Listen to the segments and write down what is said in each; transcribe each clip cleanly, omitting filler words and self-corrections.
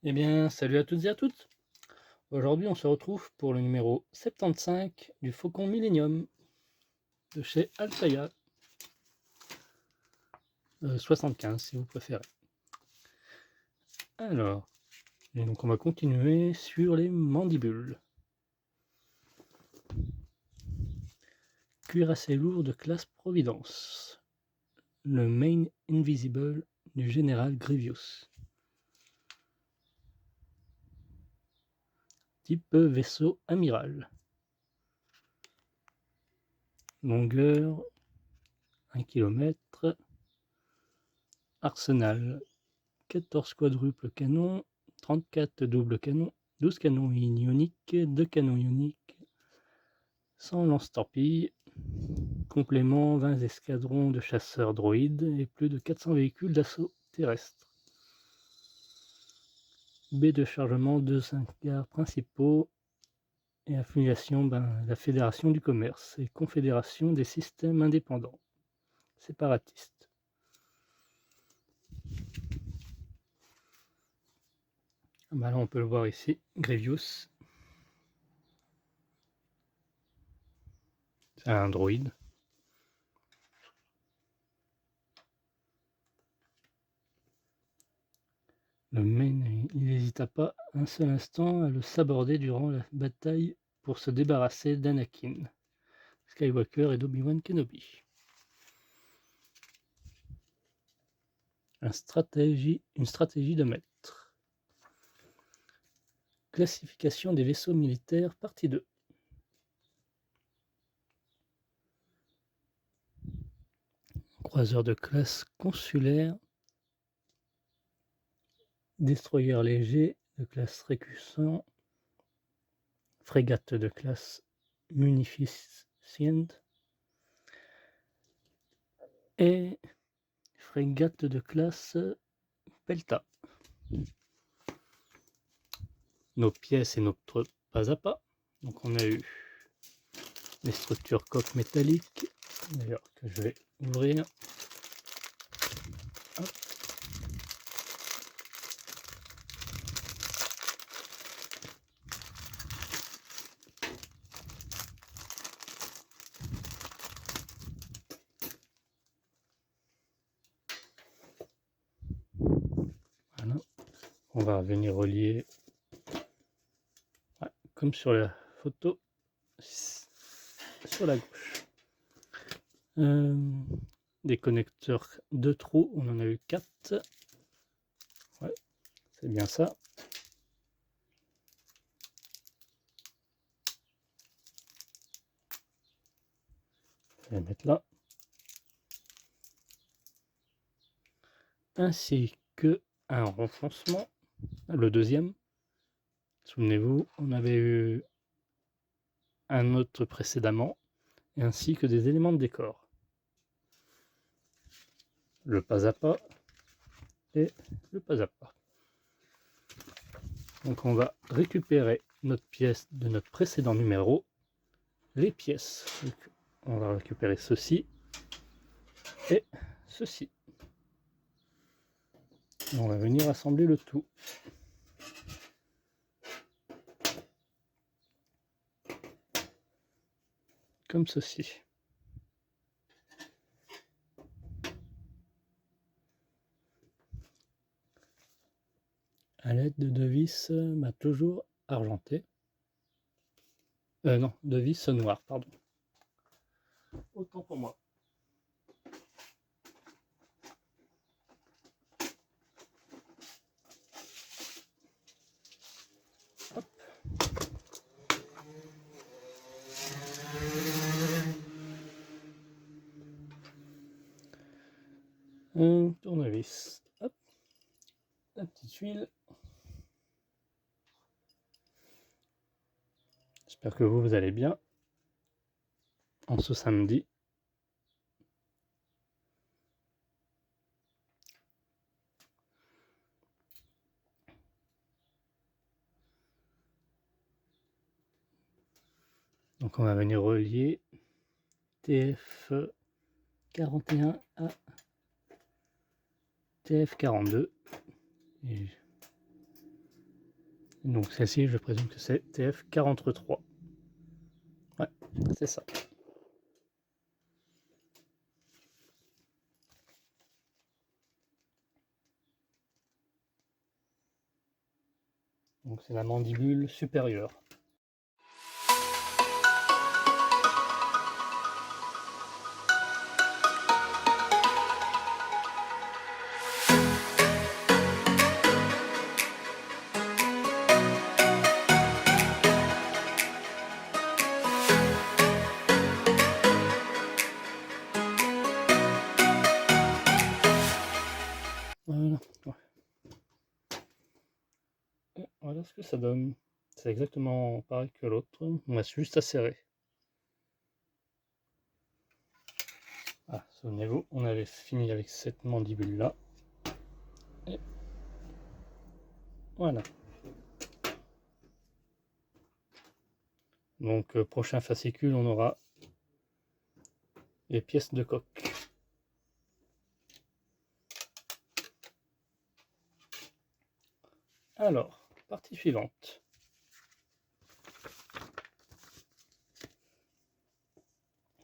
Eh bien, salut à toutes et à toutes. Aujourd'hui, on se retrouve pour le numéro 75 du Faucon Millenium de chez Altaïa. 75 si vous préférez. Alors, et donc on va continuer sur les mandibules. Cuirassé lourd de classe Providence. Le Main Invisible du général Grievous. Type vaisseau amiral. Longueur 1 km. Arsenal 14 quadruple canons, 34 double canons, 12 canons ioniques, 2 canons ioniques, 100 lance-torpilles, complément 20 escadrons de chasseurs droïdes et plus de 400 véhicules d'assaut terrestre. Baie de chargement, 2 hangars principaux et affiliation la Fédération du commerce et Confédération des systèmes indépendants, séparatistes. Là on peut le voir ici, Grievous. C'est un droïde. Le Maine, il n'hésita pas un seul instant à le saborder durant la bataille pour se débarrasser d'Anakin Skywalker et d'Obi-Wan Kenobi. Une stratégie de maître. Classification des vaisseaux militaires, partie 2. Croiseur de classe consulaire. Destroyer léger de classe Récusant. Frégate de classe Munificient. Et frégate de classe Pelta. Nos pièces et notre pas à pas. Donc on a eu les structures coque métalliques, d'ailleurs que je vais ouvrir. Hop. Voilà. On va venir relier, ouais, comme sur la photo sur la gauche. Des connecteurs 2 trous, on en a eu 4. Ouais, c'est bien ça. Je vais mettre là. Ainsi que un renfoncement, le deuxième. Souvenez-vous, on avait eu un autre précédemment, ainsi que des éléments de décor. Le pas à pas et le pas à pas. Donc on va récupérer notre pièce de notre précédent numéro, les pièces. Donc on va récupérer ceci et ceci. Et on va venir assembler le tout. Comme ceci. À l'aide de vis toujours argentées. Non, de vis noires, pardon. Autant pour moi. Hop. Un tournevis. Hop. La petite huile. J'espère que vous allez bien en ce samedi. Donc on va venir relier TF41 à TF42. Et Donc celle-ci, je présume que c'est TF43. Ouais, c'est ça. Donc c'est la mandibule supérieure. Voilà. Ouais. Et voilà ce que ça donne. C'est exactement pareil que l'autre. On va juste à serrer. Ah, souvenez-vous, on avait fini avec cette mandibule là. Et voilà. Donc prochain fascicule, on aura les pièces de coque. Alors, partie suivante.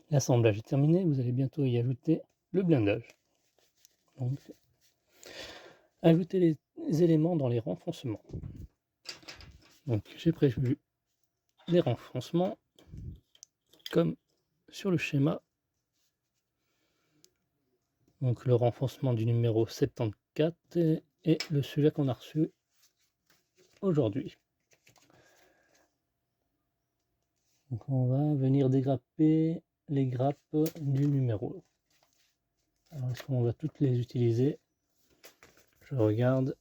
L'assemblage est terminé, vous allez bientôt y ajouter le blindage. Donc, ajouter les éléments dans les renfoncements. Donc, j'ai prévu les renfoncements comme sur le schéma. Donc, le renfoncement du numéro 74 et celui-là qu'on a reçu aujourd'hui. Donc, on va venir dégrapper les grappes du numéro. Alors, est-ce qu'on va toutes les utiliser? Je regarde.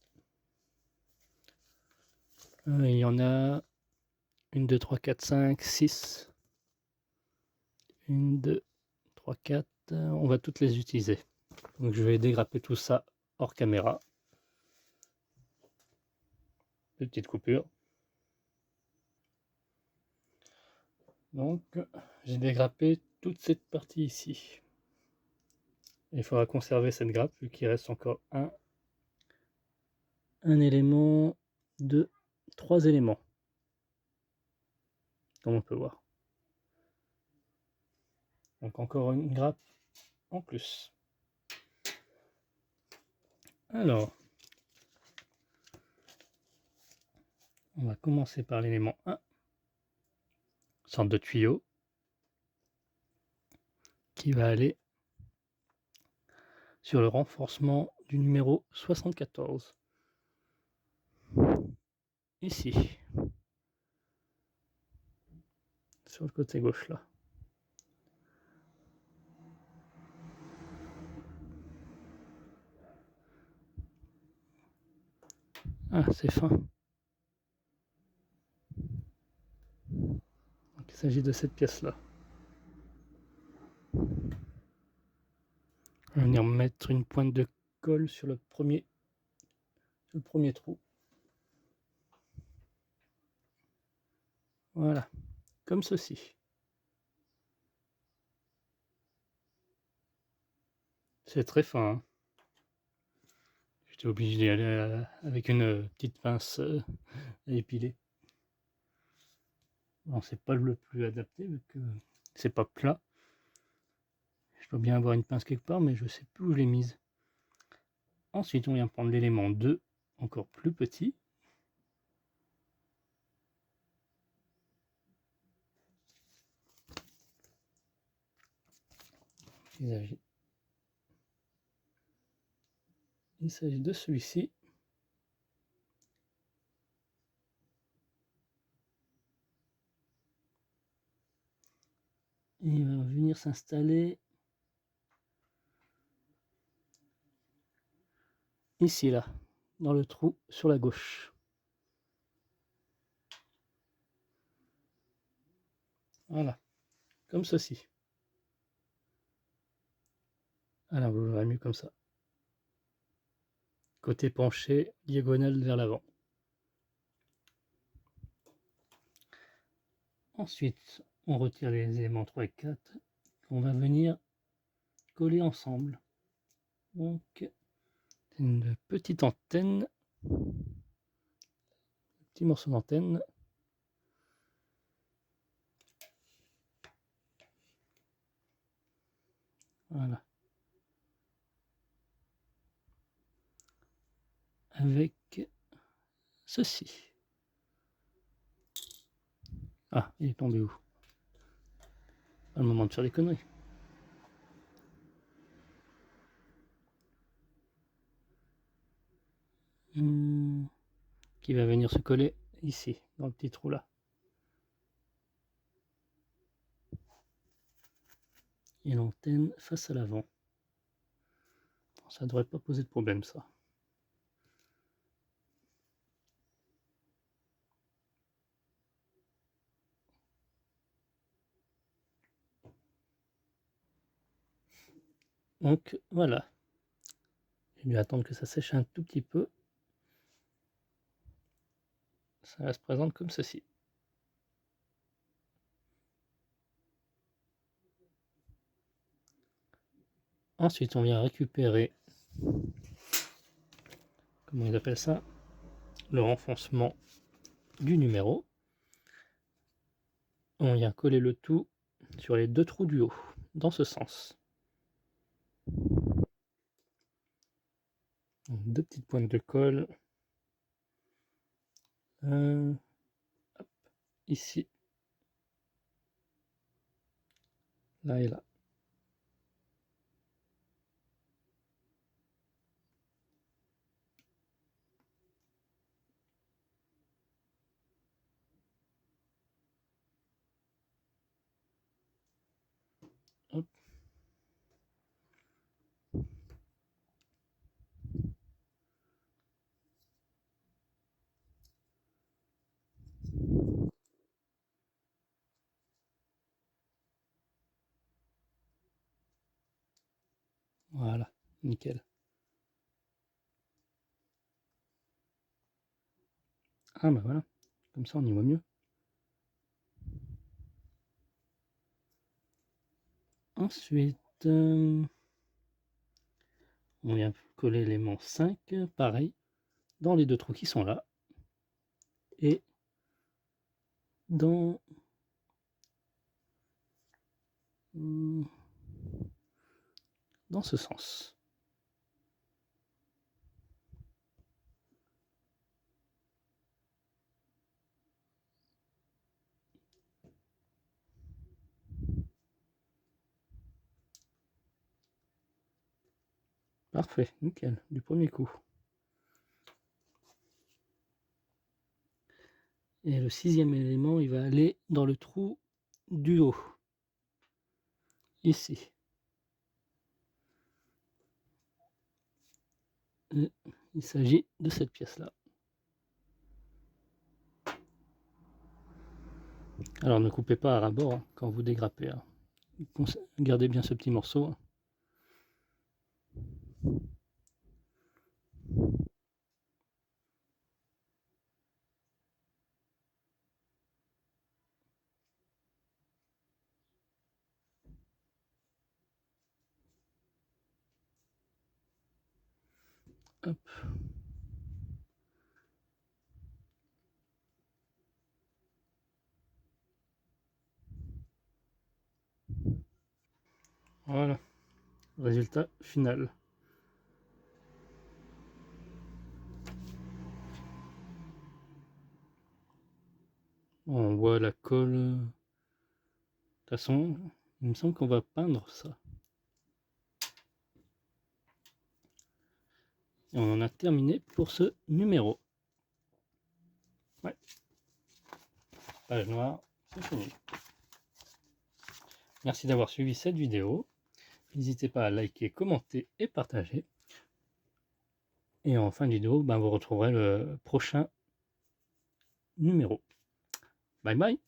Il y en a 1, 2, 3, 4, 5, 6. 1, 2, 3, 4. On va toutes les utiliser. Donc je vais dégrapper tout ça hors caméra. Petite coupure. Donc j'ai dégrappé toute cette partie ici. Il faudra conserver cette grappe vu qu'il reste encore un élément, 2, 3 éléments. Comme on peut voir. Donc encore une grappe en plus. Alors, on va commencer par l'élément 1. Sorte de tuyau qui va aller sur le renforcement du numéro 74. Ici. Sur le côté gauche là. Ah, c'est fin. Donc, il s'agit de cette pièce-là. On va venir mettre une pointe de colle sur le premier trou. Voilà, comme ceci. C'est très fin. Hein. J'étais obligé d'y aller avec une petite pince à épiler. Bon, c'est pas le plus adapté vu que c'est pas plat. Je dois bien avoir une pince quelque part, mais je sais plus où je l'ai mise. Ensuite, on vient prendre l'élément 2, encore plus petit. Il s'agit de celui-ci. Il va venir s'installer ici, là, dans le trou sur la gauche. Voilà, comme ceci. Alors, vous verrez mieux comme ça. Côté penché, diagonale vers l'avant. Ensuite, on retire les éléments 3 et 4 qu'on va venir coller ensemble. Donc, une petite antenne, petit morceau d'antenne. Voilà. Avec ceci. Ah, il est tombé où? Pas le moment de faire des conneries. Qui va venir se coller ici, dans le petit trou là. Et l'antenne face à l'avant. Ça devrait pas poser de problème, ça. Donc voilà. Je vais attendre que ça sèche un tout petit peu. Ça se présente comme ceci. Ensuite, on vient récupérer, comment ils appellent ça, le renfoncement du numéro. On vient coller le tout sur les deux trous du haut, dans ce sens. Donc, deux petites pointes de colle. Hop, ici. Là et là. Hop. Voilà, nickel. Ah bah voilà, comme ça on y voit mieux. Ensuite, on vient coller l'élément 5, pareil, dans les deux trous qui sont là. Et dans ce sens. Parfait, nickel, du premier coup. Et le sixième élément, il va aller dans le trou du haut. Ici. Et il s'agit de cette pièce-là. Alors ne coupez pas à ras-bord hein, quand vous dégrappez. Hein. Gardez bien ce petit morceau. Hein. Hop. Voilà, résultat final. On voit la colle. De toute façon, il me semble qu'on va peindre ça. Et on en a terminé pour ce numéro. Ouais. Page noire, c'est fini. Merci d'avoir suivi cette vidéo. N'hésitez pas à liker, commenter et partager. Et en fin de vidéo, vous retrouverez le prochain numéro. Bye bye.